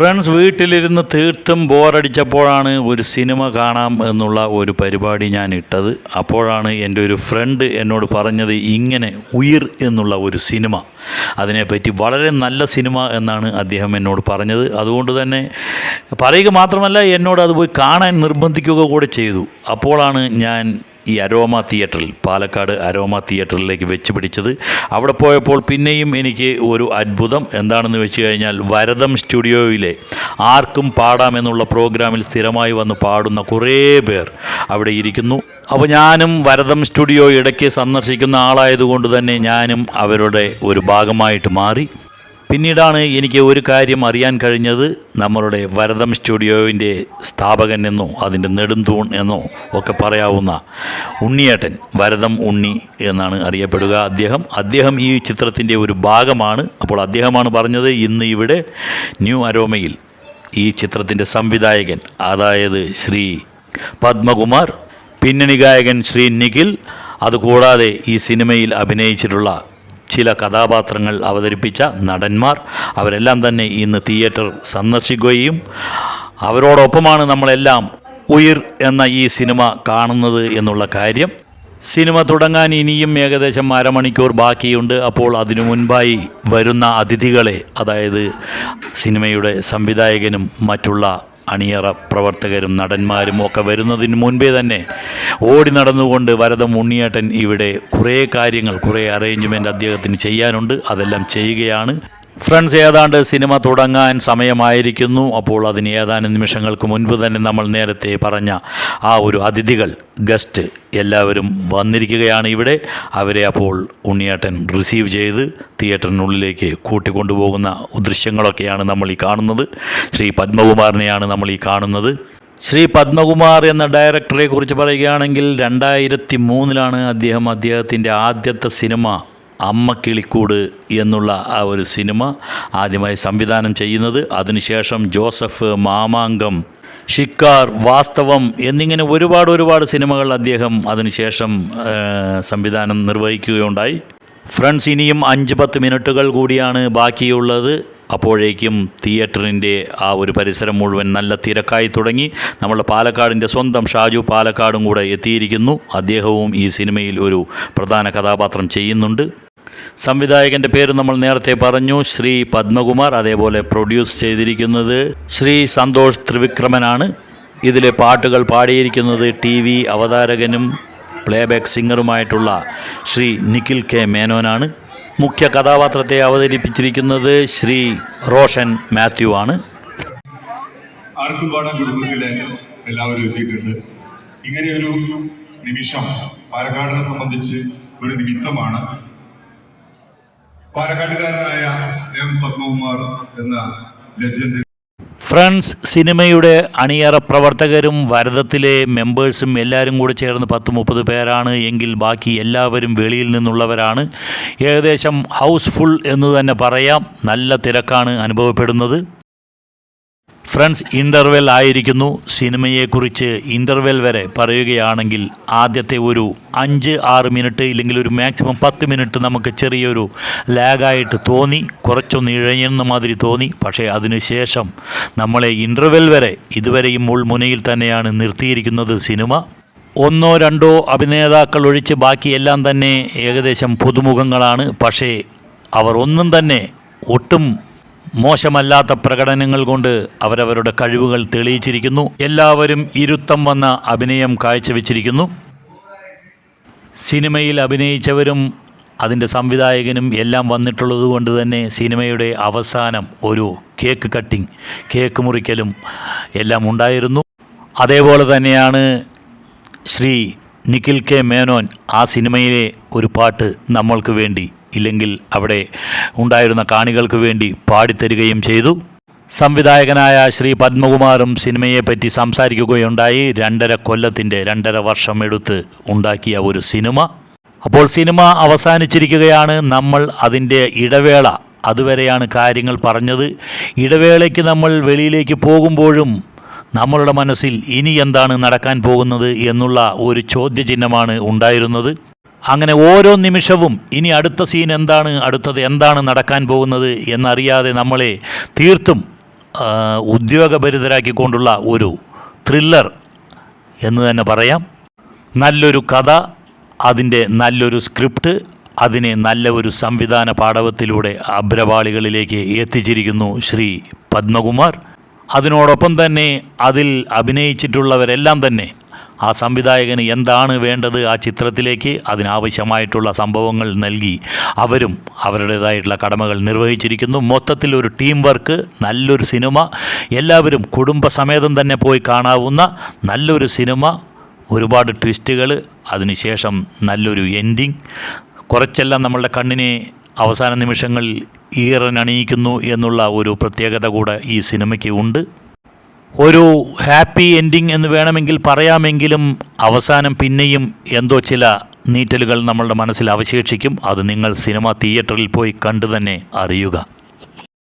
Friends വീട്ടിലിരുന്ന് തീർത്തും ബോറടിച്ചപ്പോഴാണ് ഒരു സിനിമ കാണാം എന്നുള്ള ഒരു പരിപാടി ഞാൻ ഇട്ടത്. അപ്പോഴാണ് എൻ്റെ ഒരു ഫ്രണ്ട് എന്നോട് പറഞ്ഞത് ഇങ്ങനെ ഉയിർ എന്നുള്ള ഒരു സിനിമ, അതിനെപ്പറ്റി വളരെ നല്ല സിനിമ എന്നാണ് അദ്ദേഹം എന്നോട് പറഞ്ഞത്. അതുകൊണ്ട് തന്നെ പറയുക മാത്രമല്ല, എന്നോട് അത് പോയി കാണാൻ നിർബന്ധിക്കുക കൂടെ ചെയ്തു. അപ്പോഴാണ് ഞാൻ ഈ അരോമ തിയേറ്ററിൽ, പാലക്കാട് അരോമ തിയേറ്ററിലേക്ക് വെച്ച് പിടിച്ചത്. അവിടെ പോയപ്പോൾ പിന്നെയും എനിക്ക് ഒരു അത്ഭുതം എന്താണെന്ന് വെച്ച് കഴിഞ്ഞാൽ, വരദം സ്റ്റുഡിയോയിലെ ആർക്കും പാടാമെന്നുള്ള പ്രോഗ്രാമിൽ സ്ഥിരമായി വന്ന് പാടുന്ന കുറേ പേർ അവിടെ ഇരിക്കുന്നു. അപ്പോൾ ഞാനും വരദം സ്റ്റുഡിയോ ഇടയ്ക്ക് സന്ദർശിക്കുന്ന ആളായതുകൊണ്ട് തന്നെ ഞാനും അവരുടെ ഒരു ഭാഗമായിട്ട് മാറി. പിന്നീടാണ് എനിക്ക് ഒരു കാര്യം അറിയാൻ കഴിഞ്ഞത്. നമ്മളുടെ വരദം സ്റ്റുഡിയോവിൻ്റെ സ്ഥാപകൻ എന്നോ അതിൻ്റെ നെടുന്തൂൺ എന്നോ ഒക്കെ പറയാവുന്ന ഉണ്ണിയേട്ടൻ, വരദം ഉണ്ണി എന്നാണ് അറിയപ്പെടുക അദ്ദേഹം ഈ ചിത്രത്തിൻ്റെ ഒരു ഭാഗമാണ്. അപ്പോൾ അദ്ദേഹമാണ് പറഞ്ഞത്, ഇന്ന് ഇവിടെ ന്യൂ അരോമയിൽ ഈ ചിത്രത്തിൻ്റെ സംവിധായകൻ, അതായത് ശ്രീ പത്മകുമാർ, പിന്നണി ഗായകൻ ശ്രീ നിഖിൽ, അതുകൂടാതെ ഈ സിനിമയിൽ അഭിനയിച്ചിട്ടുള്ള ചില കഥാപാത്രങ്ങൾ അവതരിപ്പിച്ച നടന്മാർ, അവരെല്ലാം തന്നെ ഇന്ന് തിയേറ്റർ സന്ദർശിക്കുകയും അവരോടൊപ്പമാണ് നമ്മളെല്ലാം ഉയിർ എന്ന ഈ സിനിമ കാണുന്നത് എന്നുള്ള കാര്യം. സിനിമ തുടങ്ങാൻ ഇനിയും ഏകദേശം അരമണിക്കൂർ ബാക്കിയുണ്ട്. അപ്പോൾ അതിനു മുൻപായി വരുന്ന അതിഥികളെ, അതായത് സിനിമയുടെ സംവിധായകനും മറ്റുള്ള അണിയറ പ്രവർത്തകരും നടന്മാരും ഒക്കെ വരുന്നതിന് മുൻപേ തന്നെ ഓടി നടന്നുകൊണ്ട് വരദം ഉണ്ണിയേട്ടൻ ഇവിടെ കുറേ കാര്യങ്ങൾ, കുറേ അറേഞ്ച്മെൻറ്റ് അദ്ദേഹത്തിന് ചെയ്യാനുണ്ട്. അതെല്ലാം ചെയ്യുകയാണ്. ഫ്രണ്ട്സ്, ഏതാണ്ട് സിനിമ തുടങ്ങാൻ സമയമായിരിക്കുന്നു. അപ്പോൾ അതിന് ഏതാനും നിമിഷങ്ങൾക്ക് മുൻപ് തന്നെ നമ്മൾ നേരത്തെ പറഞ്ഞ ആ ഒരു അതിഥികൾ, ഗസ്റ്റ് എല്ലാവരും വന്നിരിക്കുകയാണ് ഇവിടെ. അവരെ അപ്പോൾ ഉണ്ണിയേട്ടൻ റിസീവ് ചെയ്ത് തിയേറ്ററിനുള്ളിലേക്ക് കൂട്ടിക്കൊണ്ടുപോകുന്ന ദൃശ്യങ്ങളൊക്കെയാണ് നമ്മൾ ഈ കാണുന്നത്. ശ്രീ പത്മകുമാറിനെയാണ് നമ്മൾ ഈ കാണുന്നത്. ശ്രീ പത്മകുമാർ എന്ന ഡയറക്ടറെ കുറിച്ച് പറയുകയാണെങ്കിൽ 2003 അദ്ദേഹത്തിൻ്റെ ആദ്യത്തെ സിനിമ അമ്മ കിളിക്കൂട് എന്നുള്ള ആ ഒരു സിനിമ ആദ്യമായി സംവിധാനം ചെയ്യുന്നത്. അതിനുശേഷം ജോസഫ്, മാമാങ്കം, ഷിക്കാർ, വാസ്തവം എന്നിങ്ങനെ ഒരുപാട് സിനിമകൾ അദ്ദേഹം അതിനുശേഷം സംവിധാനം നിർവഹിക്കുകയുണ്ടായി. ഫ്രണ്ട്സ്, ഇനിയും 5-10 മിനിറ്റുകൾ കൂടിയാണ് ബാക്കിയുള്ളത്. അപ്പോഴേക്കും തിയേറ്ററിൻ്റെ ആ ഒരു പരിസരം മുഴുവൻ നല്ല തിരക്കായി തുടങ്ങി. നമ്മുടെ പാലക്കാടിൻ്റെ സ്വന്തം ഷാജു പാലക്കാടും കൂടെ എത്തിയിരിക്കുന്നു. അദ്ദേഹവും ഈ സിനിമയിൽ ഒരു പ്രധാന കഥാപാത്രം ചെയ്യുന്നുണ്ട്. സംവിധായകൻ്റെ പേര് നമ്മൾ നേരത്തെ പറഞ്ഞു, ശ്രീ പത്മകുമാർ. അതേപോലെ പ്രൊഡ്യൂസ് ചെയ്തിരിക്കുന്നത് ശ്രീ സന്തോഷ് ത്രിവിക്രമനാണ്. ഇതിലെ പാട്ടുകൾ പാടിയിരിക്കുന്നത് TV അവതാരകനും പ്ലേബാക്ക് സിംഗറുമായിട്ടുള്ള ശ്രീ നിഖിൽ കെ മേനോനാണ്. മുഖ്യ കഥാപാത്രത്തെ അവതരിപ്പിച്ചിരിക്കുന്നത് ശ്രീ റോഷൻ മാത്യു ആണ്. ആർക്കും പാടാൻ കുടുംബത്തിലെ എല്ലാവരും എത്തിയിട്ടുണ്ട്. ഇങ്ങനെയൊരു നിമിഷം പാലക്കാടിനെ സംബന്ധിച്ച് ഒരു നിമിത്തമാണ്. പാലക്കാട്ടുകാരനായ M പത്മകുമാർ എന്ന ലെജൻഡ്. ഫ്രണ്ട്സ്, സിനിമയുടെ അണിയറ പ്രവർത്തകരും വരദത്തിലെ മെമ്പേഴ്സും എല്ലാവരും കൂടി ചേർന്ന് 10-30 പേരാണ്. എങ്കിൽ ബാക്കി എല്ലാവരും വെളിയിൽ നിന്നുള്ളവരാണ്. ഏകദേശം ഹൗസ്ഫുൾ എന്ന് തന്നെ പറയാം. നല്ല തിരക്കാണ് അനുഭവപ്പെടുന്നത്. ഫ്രണ്ട്സ്, ഇൻ്റർവെൽ ആയിരിക്കുന്നു. സിനിമയെക്കുറിച്ച് ഇൻ്റർവെൽ വരെ പറയുകയാണെങ്കിൽ ആദ്യത്തെ ഒരു 5-6 മിനിറ്റ്, ഇല്ലെങ്കിൽ ഒരു മാക്സിമം 10 മിനിറ്റ് നമുക്ക് ചെറിയൊരു ലാഗായിട്ട് തോന്നി, കുറച്ചൊന്ന് ഇഴയുന്ന മാതിരി തോന്നി. പക്ഷേ അതിനുശേഷം നമ്മളെ ഇൻ്റർവെൽ വരെ ഇതുവരെയും മുൾമുനയിൽ തന്നെയാണ് നിർത്തിയിരിക്കുന്നത് സിനിമ. 1-2 അഭിനേതാക്കൾ ഒഴിച്ച് ബാക്കിയെല്ലാം തന്നെ ഏകദേശം പുതുമുഖങ്ങളാണ്. പക്ഷേ അവർ ഒന്നും തന്നെ ഒട്ടും മോശമല്ലാത്ത പ്രകടനങ്ങൾ കൊണ്ട് അവരവരുടെ കഴിവുകൾ തെളിയിച്ചിരിക്കുന്നു. എല്ലാവരും ഇരുത്തം വന്ന അഭിനയം കാഴ്ചവെച്ചിരിക്കുന്നു. സിനിമയിൽ അഭിനയിച്ചവരും അതിൻ്റെ സംവിധായകനും എല്ലാം വന്നിട്ടുള്ളത് കൊണ്ട് തന്നെ സിനിമയുടെ അവസാനം ഒരു കേക്ക് കട്ടിങ്, കേക്ക് മുറിക്കലും എല്ലാം ഉണ്ടായിരുന്നു. അതേപോലെ തന്നെയാണ് ശ്രീ നിഖിൽ കെ മേനോൻ ആ സിനിമയിലെ ഒരു പാട്ട് നമ്മൾക്ക് വേണ്ടി, ഇല്ലെങ്കിൽ അവിടെ ഉണ്ടായിരുന്ന കാണികൾക്ക് വേണ്ടി പാടിത്തരികയും ചെയ്തു. സംവിധായകനായ ശ്രീ പത്മകുമാറും സിനിമയെപ്പറ്റി സംസാരിക്കുകയുണ്ടായി. 2.5 വർഷം എടുത്ത് ഉണ്ടാക്കിയ ഒരു സിനിമ. അപ്പോൾ സിനിമ അവസാനിച്ചിരിക്കുകയാണ്. നമ്മൾ അതിൻ്റെ ഇടവേള, അതുവരെയാണ് കാര്യങ്ങൾ പറഞ്ഞത്. ഇടവേളയ്ക്ക് നമ്മൾ വെളിയിലേക്ക് പോകുമ്പോഴും നമ്മളുടെ മനസ്സിൽ ഇനി എന്താണ് നടക്കാൻ പോകുന്നത് എന്നുള്ള ഒരു ചോദ്യചിഹ്നമാണ് ഉണ്ടായിരുന്നത്. അങ്ങനെ ഓരോ നിമിഷവും ഇനി അടുത്ത സീൻ എന്താണ്, അടുത്തത് എന്താണ് നടക്കാൻ പോകുന്നത് എന്നറിയാതെ നമ്മളെ തീർത്തും ഉദ്യോഗഭരിതരാക്കിക്കൊണ്ടുള്ള ഒരു ത്രില്ലർ എന്ന് തന്നെ പറയാം. നല്ലൊരു കഥ, അതിൻ്റെ നല്ലൊരു സ്ക്രിപ്റ്റ്, അതിനെ നല്ല ഒരു സംവിധാന പാടവത്തിലൂടെ അഭ്രപാളികളിലേക്ക് എത്തിച്ചിരിക്കുന്നു ശ്രീ പത്മകുമാർ. അതിനോടൊപ്പം തന്നെ അതിൽ അഭിനയിച്ചിട്ടുള്ളവരെല്ലാം തന്നെ ആ സംവിധായകന് എന്താണ് വേണ്ടത് ആ ചിത്രത്തിലേക്ക്, അതിനാവശ്യമായിട്ടുള്ള സംഭവങ്ങൾ നൽകി അവരും അവരുടേതായിട്ടുള്ള കടമകൾ നിർവഹിച്ചിരിക്കുന്നു. മൊത്തത്തിൽ ഒരു ടീം വർക്ക്, നല്ലൊരു സിനിമ, എല്ലാവരും കുടുംബസമേതം തന്നെ പോയി കാണാവുന്ന നല്ലൊരു സിനിമ. ഒരുപാട് ട്വിസ്റ്റുകൾ, അതിനുശേഷം നല്ലൊരു എൻഡിങ്, കുറച്ചെല്ലാം നമ്മളുടെ കണ്ണിനെ അവസാന നിമിഷങ്ങളിൽ ഈറനണിയിക്കുന്നു എന്നുള്ള ഒരു പ്രത്യേകത കൂടെ ഈ സിനിമയ്ക്ക് ഉണ്ട്. ഒരു ഹാപ്പി എൻഡിങ് എന്ന് വേണമെങ്കിൽ പറയാമെങ്കിലും അവസാനം പിന്നെയും എന്തോ ചില നീറ്റലുകൾ നമ്മളുടെ മനസ്സിൽ അവശേഷിക്കും. അത് നിങ്ങൾ സിനിമ തിയേറ്ററിൽ പോയി കണ്ടു തന്നെ അറിയുക.